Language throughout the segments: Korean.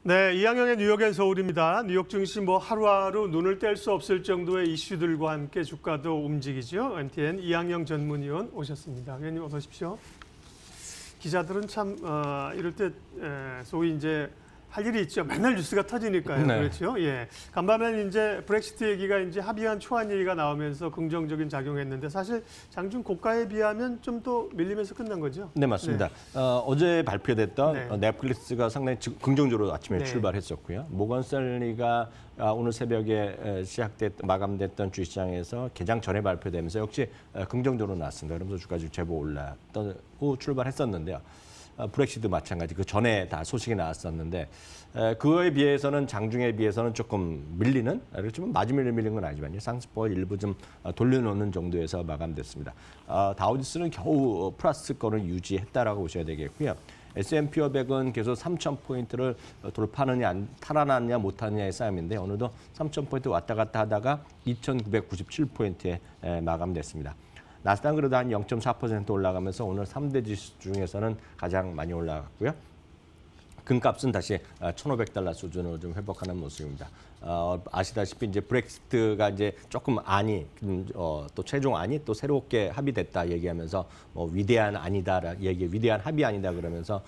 네, 이항영의 뉴욕 앤 서울입니다. 뉴욕 증시 하루하루 눈을 뗄 수 없을 정도의 이슈들과 함께 주가도 움직이죠. MTN 이항영 전문위원 오셨습니다. 위원님 어서 오십시오. 기자들은 참 이럴 때 소위 이제 할 일이 있죠. 맨날 뉴스가 터지니까요. 네. 그렇죠. 예. 간밤에 이제 브렉시트 얘기가 이제 합의안 초안 얘기가 나오면서 긍정적인 작용했는데 사실 장중 고가에 비하면 좀 더 밀리면서 끝난 거죠. 네, 맞습니다. 어제 발표됐던 네. 넷플릭스가 상당히 긍정적으로 아침에 네. 출발했었고요. 모건 스탠리가 오늘 새벽에 마감됐던 주시장에서 개장 전에 발표되면서 역시 긍정적으로 나왔습니다. 그러면서 주가가 제법 올랐던 후 출발했었는데요. 브렉시트 마찬가지 그 전에 다 소식이 나왔었는데 그거에 비해서는 장중에 비해서는 조금 밀리는 그렇지만 마지막에 밀린 건 아니지만요. 상승폭을 일부 좀 돌려놓는 정도에서 마감됐습니다. 다우지수는 겨우 플러스권을 유지했다라고 보셔야 되겠고요. S&P 500은 계속 3,000포인트를 돌파하느냐, 탈환하느냐, 못하느냐의 싸움인데 오늘도 3,000포인트 왔다 갔다 하다가 2,997포인트에 마감됐습니다. 나스닥은 그래도 한 0.4% 올라가면서 오늘 3대 지수 중에서는 가장 많이 올라갔고요. 금값은 다시 1,500달러 수준으로 좀 회복하는 모습입니다. 아시다시피 이제 브렉시트가 이제 조금 또 최종 안이 또 새롭게 합의됐다 얘기하면서 위대한 합의 아니다 그러면서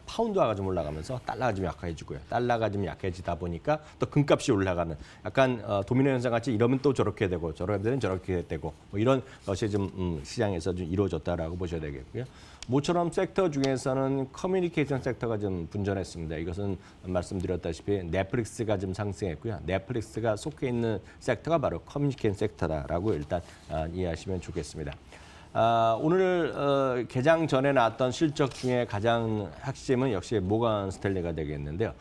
파운드화가 좀 올라가면서 달러가 좀 약해지고요. 달러가 좀 약해지다 보니까 또 금값이 올라가는 약간 도미노 현상 같이 이러면 또 저렇게 되고 저러면 저렇게 되고 이런 것이 좀 시장에서 좀 이루어졌다라고 보셔야 되겠고요. 모처럼 섹터 중에서는 커뮤니케이션 섹터가 좀 분전했습니다. 이것은 말씀드렸다시피 넷플릭스가 좀 상승했고요. 넷플릭스가 속해 있는 섹터가 바로 커뮤니케이션 섹터다라고 일단 이해하시면 좋겠습니다. 오늘 개장 전에 나왔던 실적 중에 가장 핵심은 역시 모건 스탠리가 되겠는데요.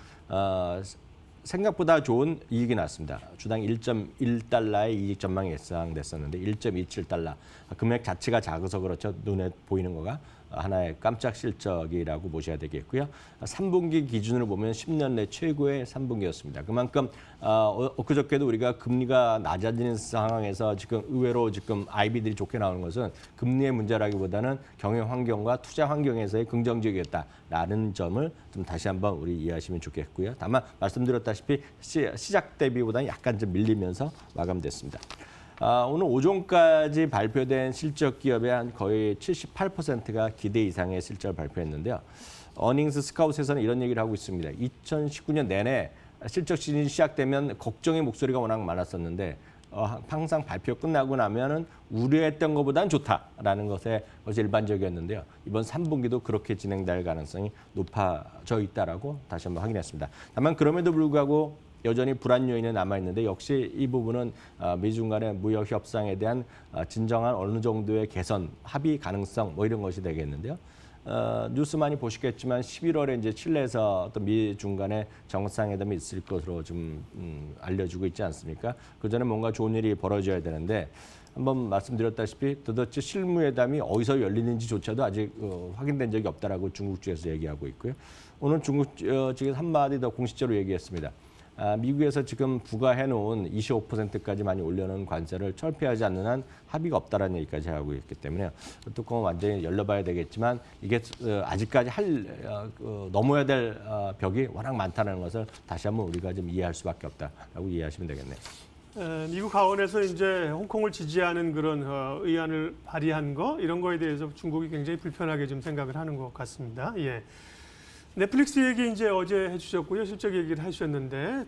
생각보다 좋은 이익이 났습니다. 주당 1.1달러의 이익 전망이 예상됐었는데 1.27달러. 금액 자체가 작아서 그렇죠. 눈에 보이는 거가 하나의 깜짝 실적이라고 보셔야 되겠고요. 3분기 기준으로 보면 10년 내 최고의 3분기였습니다. 그만큼 엊그저께도 우리가 금리가 낮아지는 상황에서 지금 의외로 지금 IB들이 좋게 나오는 것은 금리의 문제라기보다는 경영 환경과 투자 환경에서의 긍정적이었다라는 점을 좀 다시 한번 우리 이해하시면 좋겠고요. 다만 말씀드렸다시피 시작 대비보다는 약간 좀 밀리면서 마감됐습니다. 오늘 오전까지 발표된 실적 기업의 한 거의 78%가 기대 이상의 실적을 발표했는데요. 어닝스 스카웃에서는 이런 얘기를 하고 있습니다. 2019년 내내 실적 시즌이 시작되면 걱정의 목소리가 워낙 많았었는데 항상 발표 끝나고 나면은 우려했던 것보다는 좋다라는 것이 일반적이었는데요. 이번 3분기도 그렇게 진행될 가능성이 높아져 있다라고 다시 한번 확인했습니다. 다만 그럼에도 불구하고 여전히 불안 요인은 남아있는데 역시 이 부분은 미중 간의 무역 협상에 대한 진정한 어느 정도의 개선, 합의 가능성 이런 것이 되겠는데요. 뉴스 많이 보시겠지만 11월에 이제 칠레에서 또 미중 간의 정상회담이 있을 것으로 좀 알려지고 있지 않습니까? 그 전에 뭔가 좋은 일이 벌어져야 되는데 한번 말씀드렸다시피 도대체 실무회담이 어디서 열리는지조차도 아직 확인된 적이 없다라고 중국 측에서 얘기하고 있고요. 오늘 중국 측에서 한마디 더 공식적으로 얘기했습니다. 미국에서 지금 부과해놓은 25%까지 많이 올려놓은 관세를 철폐하지 않는 한 합의가 없다라는 얘기까지 하고 있기 때문에 뚜껑을 완전히 열려봐야 되겠지만 이게 아직까지 넘어야 될 벽이 워낙 많다는 것을 다시 한번 우리가 좀 이해할 수밖에 없다라고 이해하시면 되겠네요. 미국 하원에서 이제 홍콩을 지지하는 그런 의안을 발의한 거 이런 거에 대해서 중국이 굉장히 불편하게 좀 생각을 하는 것 같습니다. 예. 넷플릭스 얘기 이제 어제 해주셨고요. 실적 얘기를 해주셨는데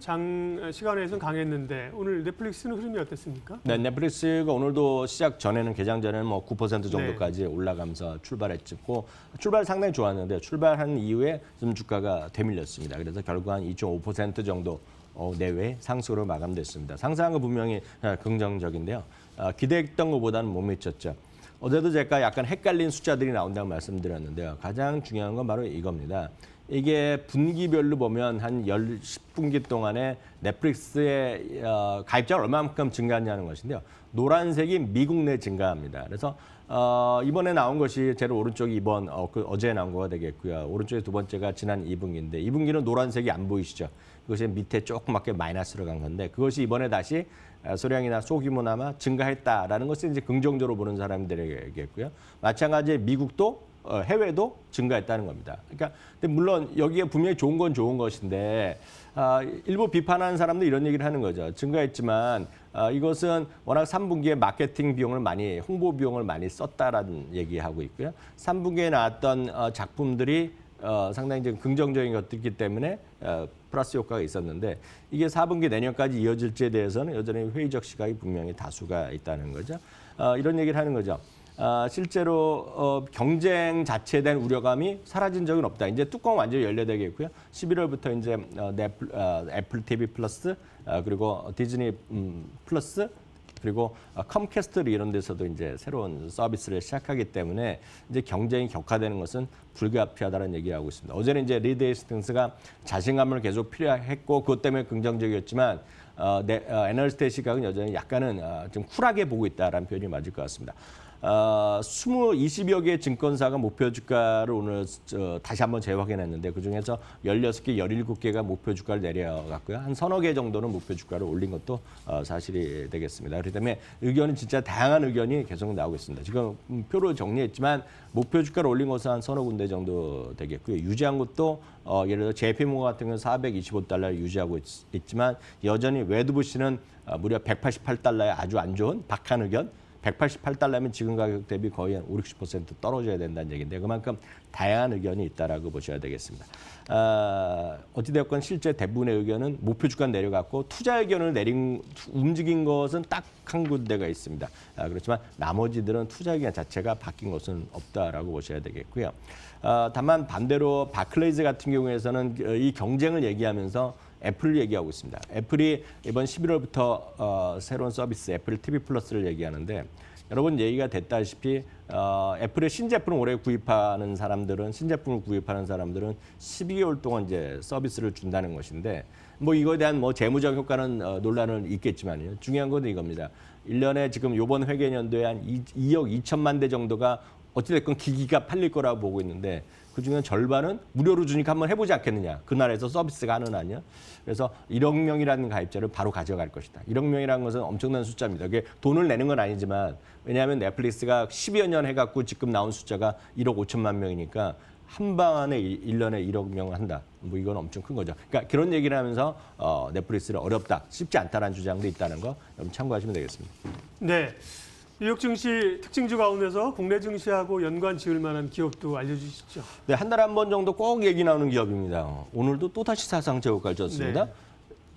시간에서는 강했는데 오늘 넷플릭스는 흐름이 어땠습니까? 네, 넷플릭스가 오늘도 시작 전에는 개장 전에는 9% 정도까지 올라가면서 출발했고 출발 상당히 좋았는데 출발한 이후에 좀 주가가 되밀렸습니다. 그래서 결국 한 2.5% 정도 내외 상승으로 마감됐습니다. 상승한 건 분명히 긍정적인데요. 기대했던 것보다는 못 미쳤죠. 어제도 제가 약간 헷갈린 숫자들이 나온다고 말씀드렸는데요. 가장 중요한 건 바로 이겁니다. 이게 분기별로 보면 한 10분기 동안에 넷플릭스의 가입자가 얼마만큼 증가했냐는 것인데요. 노란색이 미국 내 증가합니다. 그래서 이번에 나온 것이 제일 오른쪽이 어제 나온 거가 되겠고요. 오른쪽에 두 번째가 지난 2분기인데 2분기는 노란색이 안 보이시죠? 그것이 밑에 조그맣게 마이너스로 간 건데 그것이 이번에 다시 소량이나 소규모나마 증가했다라는 것을 이제 긍정적으로 보는 사람들에게겠고요. 마찬가지로 미국도 해외도 증가했다는 겁니다. 그러니까 근데 물론 여기에 분명히 좋은 건 좋은 것인데 일부 비판하는 사람도 이런 얘기를 하는 거죠. 증가했지만 이것은 워낙 3분기에 마케팅 비용을 많이 홍보 비용을 많이 썼다라는 얘기하고 있고요. 3분기에 나왔던 작품들이 상당히 좀 긍정적인 것들이기 때문에 플러스 효과가 있었는데 이게 4분기 내년까지 이어질지에 대해서는 여전히 회의적 시각이 분명히 다수가 있다는 거죠. 이런 얘기를 하는 거죠. 실제로 경쟁 자체에 대한 우려감이 사라진 적은 없다. 이제 뚜껑 완전히 열려되겠고요. 11월부터 이제 애플 TV 플러스 그리고 디즈니 플러스 그리고 컴캐스트 이런 데서도 이제 새로운 서비스를 시작하기 때문에 이제 경쟁이 격화되는 것은 불가피하다는 얘기를 하고 있습니다. 어제는 이제 리드 헤이스팅스가 자신감을 계속 필요했고 그것 때문에 긍정적이었지만 애널리스트의 시각은 여전히 약간은 좀 쿨하게 보고 있다라는 표현이 맞을 것 같습니다. 20여 개의 증권사가 목표 주가를 오늘 다시 한번 재확인했는데 그중에서 16개, 17개가 목표 주가를 내려갔고요. 한 서너 개 정도는 목표 주가를 올린 것도 사실이 되겠습니다. 그렇기 때문에 의견은 진짜 다양한 의견이 계속 나오고 있습니다. 지금 표로 정리했지만 목표 주가를 올린 것은 한 서너 군데 정도 되겠고요. 유지한 것도 예를 들어 JP모건 같은 경우는 425달러를 유지하고 있지만 여전히 웨드부시는 무려 188달러의 아주 안 좋은 박한 의견 188달러면 지금 가격 대비 거의 한 50, 60% 떨어져야 된다는 얘기인데 그만큼 다양한 의견이 있다라고 보셔야 되겠습니다. 어찌되었건 실제 대부분의 의견은 목표 주가 내려갔고 투자 의견을 움직인 것은 딱 한 군데가 있습니다. 그렇지만 나머지들은 투자 의견 자체가 바뀐 것은 없다라고 보셔야 되겠고요. 다만 반대로 바클레이즈 같은 경우에서는 이 경쟁을 얘기하면서 애플을 얘기하고 있습니다. 애플이 이번 11월부터 새로운 서비스 애플 TV 플러스를 얘기하는데 여러분 얘기가 됐다시피 애플의 신제품을 올해 구입하는 사람들은 12개월 동안 이제 서비스를 준다는 것인데 뭐 이거에 대한 뭐 재무적 효과는 논란은 있겠지만요. 중요한 건 이겁니다. 1년에 지금 이번 회계연도에 한 2억 2천만 대 정도가 어찌됐건 기기가 팔릴 거라고 보고 있는데 그중에 절반은 무료로 주니까 한번 해보지 않겠느냐. 그 나라에서 서비스가 하는 아니요. 그래서 1억 명이라는 가입자를 바로 가져갈 것이다. 1억 명이라는 것은 엄청난 숫자입니다. 그게 돈을 내는 건 아니지만 왜냐하면 넷플릭스가 10여 년 해갖고 지금 나온 숫자가 1억 5천만 명이니까 한 방 안에 1년에 1억 명을 한다. 뭐 이건 엄청 큰 거죠. 그러니까 그런 얘기를 하면서 넷플릭스를 어렵다, 쉽지 않다라는 주장도 있다는 거 여러분 참고하시면 되겠습니다. 네. 뉴욕 증시 특징주 가운데서 국내 증시하고 연관 지을 만한 기업도 알려주시죠. 네, 한 달에 한 번 정도 꼭 얘기 나오는 기업입니다. 오늘도 또다시 사상 최고가를 쳤습니다. 네.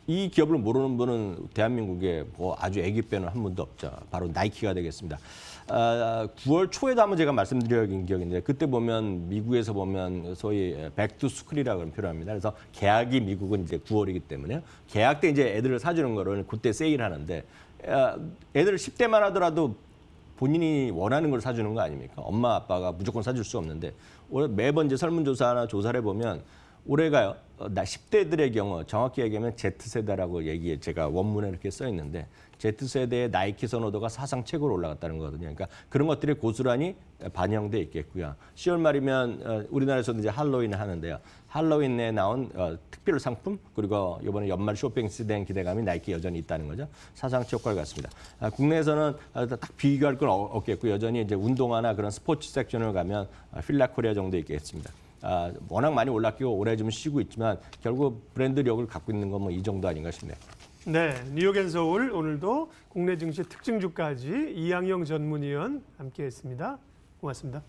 이 기업을 모르는 분은 대한민국에 뭐 아주 애기 빼는 한 분도 없죠. 바로 나이키가 되겠습니다. 9월 초에도 한번 제가 말씀드린 기억인데 그때 보면 미국에서 보면 소위 백투스쿨이라고 표현합니다. 그래서 개학이 미국은 이제 9월이기 때문에 개학 때 이제 애들을 사주는 거를 그때 세일하는데 애들 10대만 하더라도 본인이 원하는 걸 사주는 거 아닙니까? 엄마 아빠가 무조건 사줄 수 없는데 매번 이제 설문조사나 조사를 해보면 올해가요. 10대들의 경우 정확히 얘기하면 Z세대라고 제가 원문에 이렇게 써 있는데 Z세대의 나이키 선호도가 사상 최고로 올라갔다는 거거든요. 그러니까 그런 것들이 고스란히 반영돼 있겠고요. 10월 말이면 우리나라에서도 이제 할로윈을 하는데요. 할로윈에 나온 특별 상품 그리고 이번에 연말 쇼핑 시대엔 기대감이 나이키 여전히 있다는 거죠. 사상 최고가를 갔습니다. 국내에서는 딱 비교할 건 없겠고 여전히 이제 운동화나 그런 스포츠 섹션을 가면 필라코리아 정도 있겠습니다. 워낙 많이 올랐고 올해 좀 쉬고 있지만 결국 브랜드력을 갖고 있는 건 뭐 이 정도 아닌가 싶네요. 네, 뉴욕앤서울 오늘도 국내 증시 특징주까지 이양영 전문위원 함께했습니다. 고맙습니다.